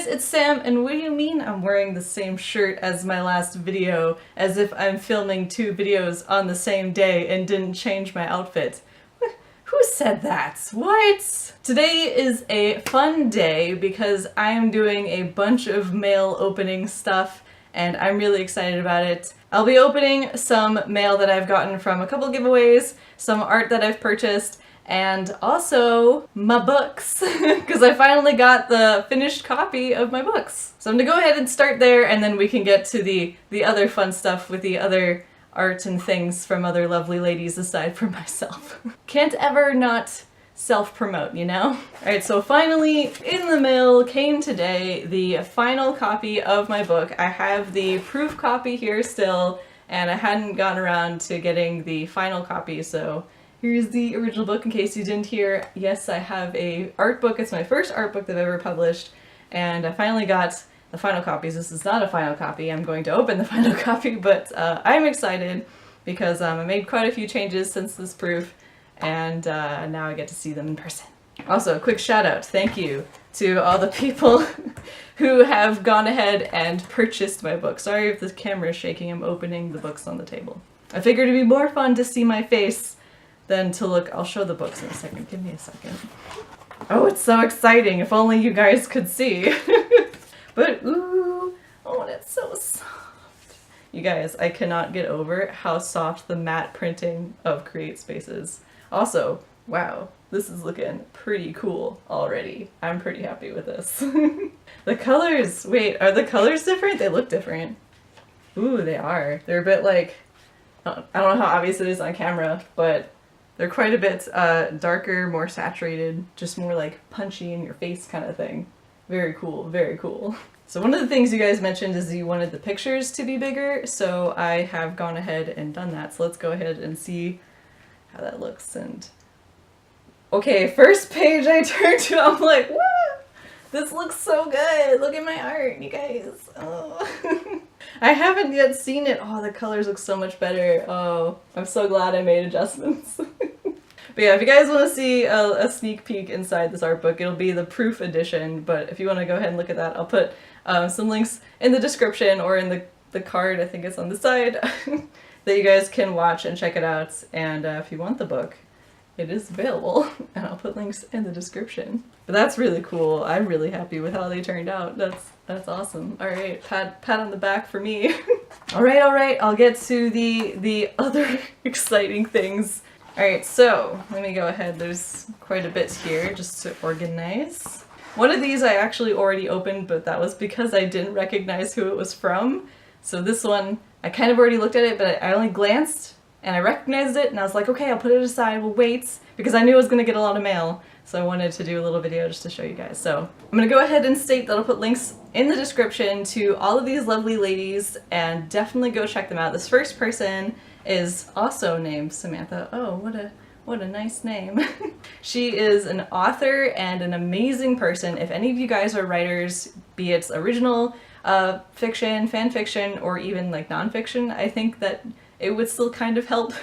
it's Sam, and what do you mean I'm wearing the same shirt as my last video, as if I'm filming 2 videos on the same day and didn't change my outfit? Who said that? What? Today is a fun day because I am doing a bunch of mail opening stuff, and I'm really excited about it. I'll be opening some mail that I've gotten from a couple giveaways, some art that I've purchased, and also my books, because I finally got the finished copy of my books. So I'm gonna go ahead and start there, and then we can get to the other fun stuff with the other art and things from other lovely ladies aside from myself. Can't ever not self-promote, you know? Alright, so finally in the mail came today the final copy of my book. I have the proof copy here still, and I hadn't gotten around to getting the final copy, so here's the original book in case you didn't hear. Yes, I have a art book. It's my first art book that I've ever published, and I finally got the final copies. This is not a final copy. I'm going to open the final copy, but I'm excited because I made quite a few changes since this proof, and now I get to see them in person. Also, a quick shout out, thank you to all the people who have gone ahead and purchased my book. Sorry if the camera is shaking, I'm opening the books on the table. I figured it'd be more fun to see my face than to look. I'll show the books in a second. Give me a second. Oh, it's so exciting. If only you guys could see. But ooh, oh, that's so soft. You guys, I cannot get over how soft the matte printing of Create Space is. Also, wow, this is looking pretty cool already. I'm pretty happy with this. The colors, wait, are the colors different? They look different. Ooh, they are. They're a bit like, I don't know how obvious it is on camera, but they're quite a bit darker, more saturated, just more like punchy in your face kind of thing. Very cool, very cool. So one of the things you guys mentioned is you wanted the pictures to be bigger, so I have gone ahead and done that. So let's go ahead and see how that looks. And okay, first page I turned to, I'm like, what? This looks so good. Look at my art, you guys. Oh. I haven't yet seen it. Oh, the colors look so much better. Oh, I'm so glad I made adjustments. But yeah, if you guys want to see a sneak peek inside this art book, it'll be the proof edition, but if you want to go ahead and look at that, I'll put some links in the description or in the card, I think it's on the side, that you guys can watch and check it out. And if you want the book, it is available, and I'll put links in the description. But that's really cool. I'm really happy with how they turned out. That's awesome. Alright, pat on the back for me. Alright, I'll get to the other exciting things. Alright, so let me go ahead. There's quite a bit here just to organize. One of these I actually already opened, but that was because I didn't recognize who it was from. So this one, I kind of already looked at it, but I only glanced and I recognized it, and I was like, okay, I'll put it aside, we'll wait, because I knew I was going to get a lot of mail, so I wanted to do a little video just to show you guys. So I'm going to go ahead and state that I'll put links in the description to all of these lovely ladies, and definitely go check them out. This first person is also named Samantha. Oh, what a nice name. She is an author and an amazing person. If any of you guys are writers, be it original fiction, fan fiction, or even like nonfiction, I think that it would still kind of help.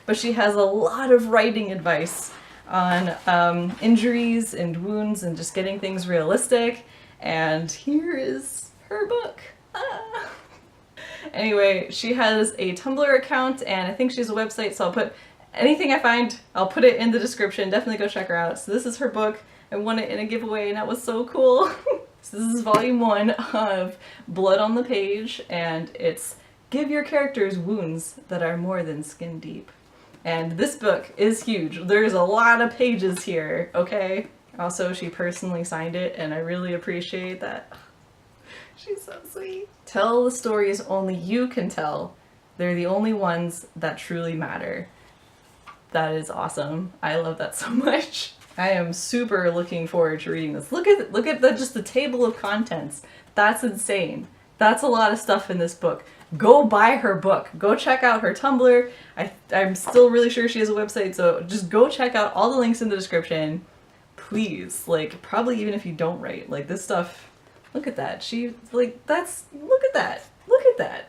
But she has a lot of writing advice on injuries and wounds and just getting things realistic. And here is her book. Ah. Anyway, she has a Tumblr account, and I think she has a website, so I'll put anything I find, I'll put it in the description. Definitely go check her out. So this is her book. I won it in a giveaway, and that was so cool. So this is volume 1 of Blood on the Page, and it's Give Your Characters Wounds That Are More Than Skin Deep. And this book is huge. There's a lot of pages here, okay? Also, she personally signed it, and I really appreciate that. She's so sweet. Tell the stories only you can tell. They're the only ones that truly matter. That is awesome. I love that so much. I am super looking forward to reading this. Look at just the table of contents. That's insane. That's a lot of stuff in this book. Go buy her book. Go check out her Tumblr. I'm still really sure she has a website, so just go check out all the links in the description. Please, like, probably even if you don't write, like, this stuff, look at that. She, like, look at that. Look at that.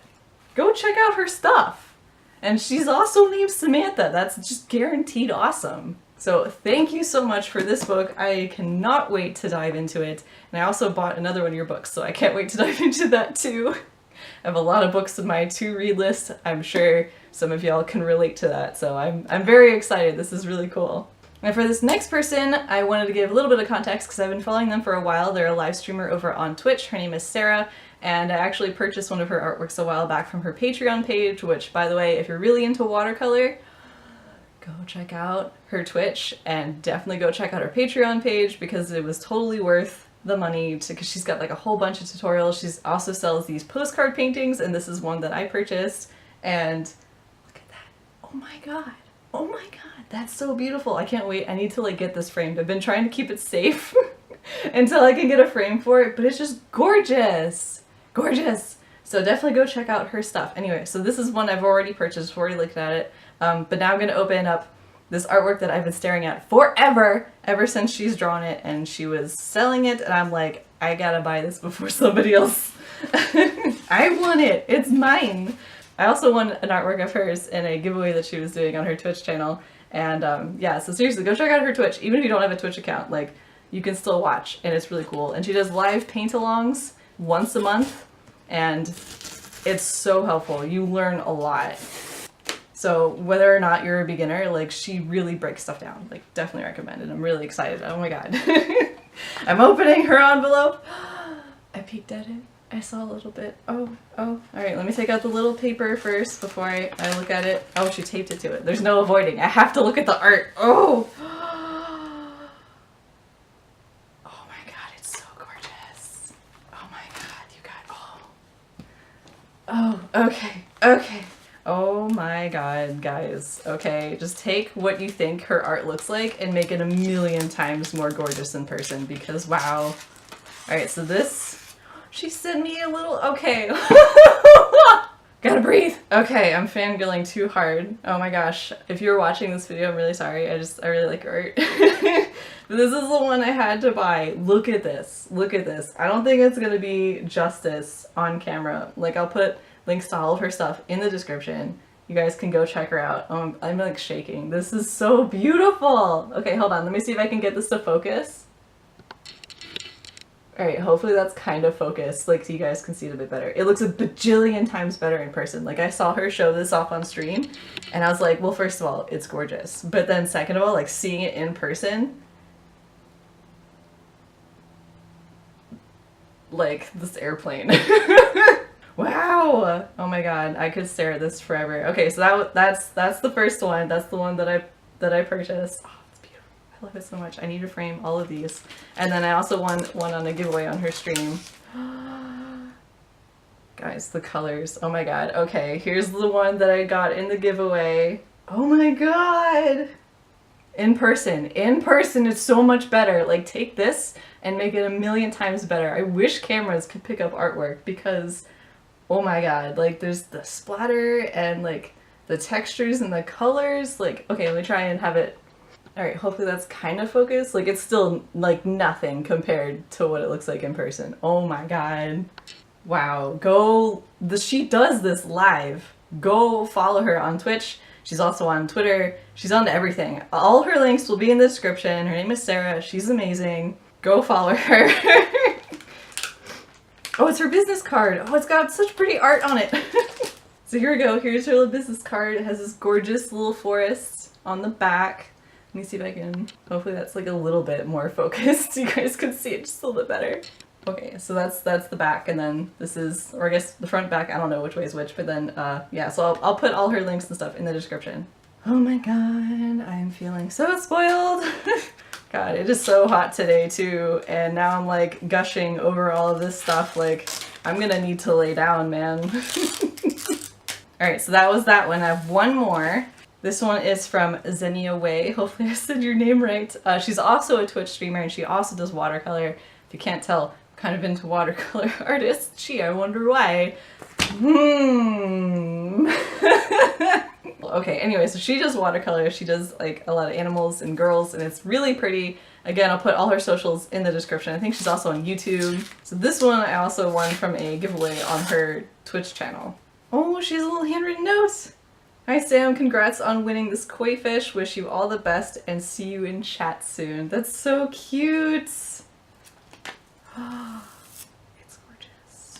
Go check out her stuff. And she's also named Samantha. That's just guaranteed awesome. So thank you so much for this book. I cannot wait to dive into it. And I also bought another one of your books, so I can't wait to dive into that too. I have a lot of books in my to-read list. I'm sure some of y'all can relate to that, so I'm very excited. This is really cool. And for this next person, I wanted to give a little bit of context because I've been following them for a while. They're a live streamer over on Twitch. Her name is Sarah, and I actually purchased one of her artworks a while back from her Patreon page, which, by the way, if you're really into watercolor, go check out her Twitch and definitely go check out her Patreon page because it was totally worth the money because she's got like a whole bunch of tutorials. She also sells these postcard paintings, and this is one that I purchased, and look at that. Oh my god. Oh my god, that's so beautiful. I can't wait. I need to like get this framed. I've been trying to keep it safe until I can get a frame for it, but it's just gorgeous. Gorgeous. So definitely go check out her stuff. Anyway, so this is one I've already purchased, already looked at it, but now I'm going to open up this artwork that I've been staring at forever, ever since she's drawn it and she was selling it, and I'm like, I gotta buy this before somebody else. I want it. It's mine. I also won an artwork of hers in a giveaway that she was doing on her Twitch channel, and yeah, so seriously, go check out her Twitch. Even if you don't have a Twitch account, like, you can still watch, and it's really cool. And she does live paint-alongs once a month, and it's so helpful. You learn a lot. So whether or not you're a beginner, like, she really breaks stuff down. Like, definitely recommend it. I'm really excited. Oh my god. I'm opening her envelope. I peeked at it. I saw a little bit. Oh. Alright, let me take out the little paper first before I look at it. Oh, she taped it to it. There's no avoiding. I have to look at the art. Oh! Oh my god, it's so gorgeous. Oh my god, you got... Oh, okay. Okay. Oh my god, guys. Okay, just take what you think her art looks like and make it a million times more gorgeous in person, because wow. Alright, so this, she sent me a little, okay. Gotta breathe. Okay, I'm fangirling too hard. Oh my gosh. If you're watching this video, I'm really sorry. I really like her art. But this is the one I had to buy. Look at this. Look at this. I don't think it's gonna be justice on camera. Like, I'll put links to all of her stuff in the description. You guys can go check her out. I'm like shaking. This is so beautiful. Okay, hold on. Let me see if I can get this to focus. Alright, hopefully that's kind of focused, like, so you guys can see it a bit better. It looks a bajillion times better in person. Like, I saw her show this off on stream, and I was like, well, first of all, it's gorgeous. But then second of all, like, seeing it in person, like, this airplane. Wow! Oh my god, I could stare at this forever. Okay, so that's the first one. That's the one that I purchased. Oh, it's beautiful. I love it so much. I need to frame all of these. And then I also won one on a giveaway on her stream. Guys, the colors. Oh my god. Okay, here's the one that I got in the giveaway. Oh my god! In person. In person, it's so much better. Like, take this and make it a million times better. I wish cameras could pick up artwork because... oh my god, like, there's the splatter and, like, the textures and the colors. Like, okay, let me try and have it... Alright, hopefully that's kind of focused. Like, it's still, like, nothing compared to what it looks like in person. Oh my god. Wow. Go... she does this live. Go follow her on Twitch. She's also on Twitter. She's on everything. All her links will be in the description. Her name is Sarah. She's amazing. Go follow her. Oh, it's her business card. Oh, it's got such pretty art on it. So here we go. Here's her little business card. It has this gorgeous little forest on the back. Let me see if I can... hopefully that's like a little bit more focused. You guys can see it just a little bit better. Okay, so that's the back, and then this is... or I guess the front, back, I don't know which way is which, but then, yeah, so I'll put all her links and stuff in the description. Oh my god, I'm feeling so spoiled. God, it is so hot today too, and now I'm like gushing over all of this stuff. Like, I'm gonna need to lay down, man. Alright, so that was that one. I have one more. This one is from Zenia Wei. Hopefully I said your name right. She's also a Twitch streamer, and she also does watercolor. If you can't tell, I'm kind of into watercolor artists. Gee, I wonder why. Okay, anyway, so she does watercolor. She does like a lot of animals and girls, and it's really pretty. Again, I'll put all her socials in the description. I think she's also on YouTube. So this one I also won from a giveaway on her Twitch channel. Oh, she has a little handwritten note. Hi Sam, congrats on winning this koi fish. Wish you all the best and see you in chat soon. That's so cute. It's gorgeous.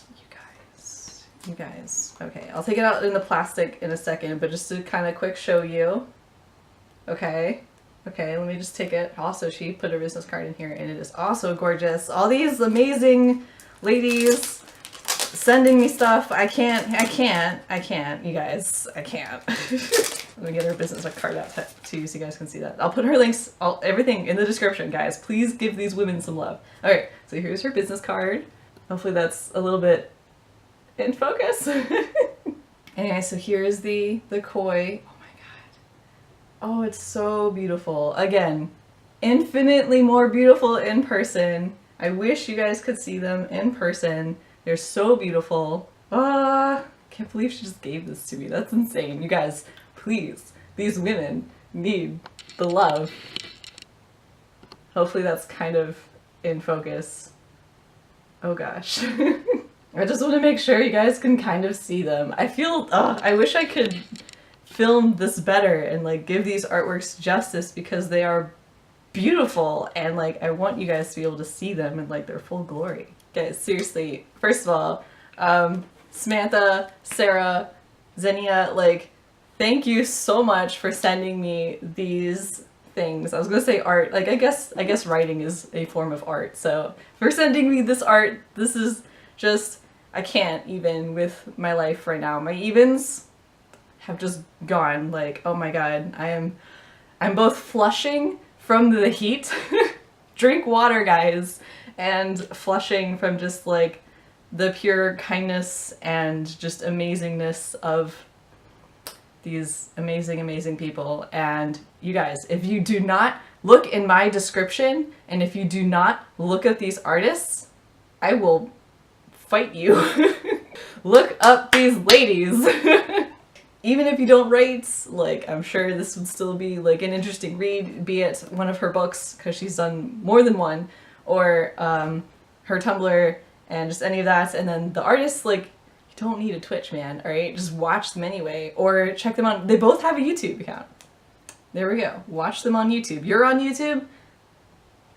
You guys. Okay, I'll take it out in the plastic in a second, but just to kind of quick show you. Okay. Okay, let me just take it. Also, she put a business card in here and it is also gorgeous. All these amazing ladies sending me stuff. I can't, you guys, I can't. Let me get her business card out too so you guys can see that. I'll put her links, everything in the description, guys. Please give these women some love. Alright, so here's her business card. Hopefully that's a little bit in focus. Anyway, so here's the koi. Oh my god. Oh, it's so beautiful. Again, infinitely more beautiful in person. I wish you guys could see them in person. They're so beautiful. Ah, can't believe she just gave this to me. That's insane. You guys, please, these women need the love. Hopefully that's kind of in focus. Oh gosh. I just want to make sure you guys can kind of see them. I feel, I wish I could film this better and like give these artworks justice because they are beautiful and like I want you guys to be able to see them in like their full glory. Guys, seriously, first of all, Samantha, Sarah, Zenia, like, thank you so much for sending me these things. I was gonna say art, like, I guess writing is a form of art, so for sending me this art, this is just, I can't even with my life right now. My evens have just gone, like, oh my god, I'm both flushing from the heat, drink water, guys, and flushing from just like the pure kindness and just amazingness of these amazing people. And you guys, if you do not look in my description and if you do not look at these artists, I will fight you. Look up these ladies. Even if you don't write, like, I'm sure this would still be like an interesting read, be it one of her books, because she's done more than one, or her Tumblr and just any of that. And then the artists, like, you don't need a Twitch, man, alright? Just watch them anyway, or check them on, they both have a YouTube account. There we go. Watch them on YouTube. You're on YouTube,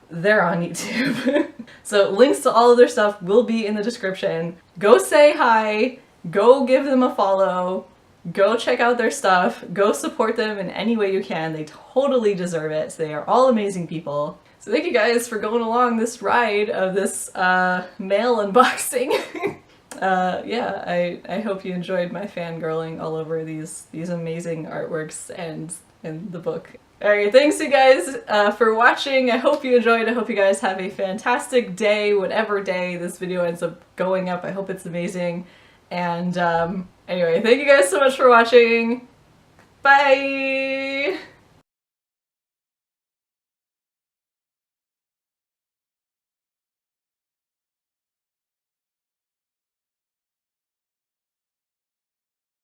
they're on YouTube. So links to all of their stuff will be in the description. Go say hi, go give them a follow, go check out their stuff, go support them in any way you can. They totally deserve it. They are all amazing people. So thank you guys for going along this ride of this mail unboxing. Yeah, I hope you enjoyed my fangirling all over these amazing artworks and the book. Alright, thanks you guys for watching. I hope you enjoyed. I hope you guys have a fantastic day, whatever day this video ends up going up. I hope it's amazing. And anyway, thank you guys so much for watching. Bye!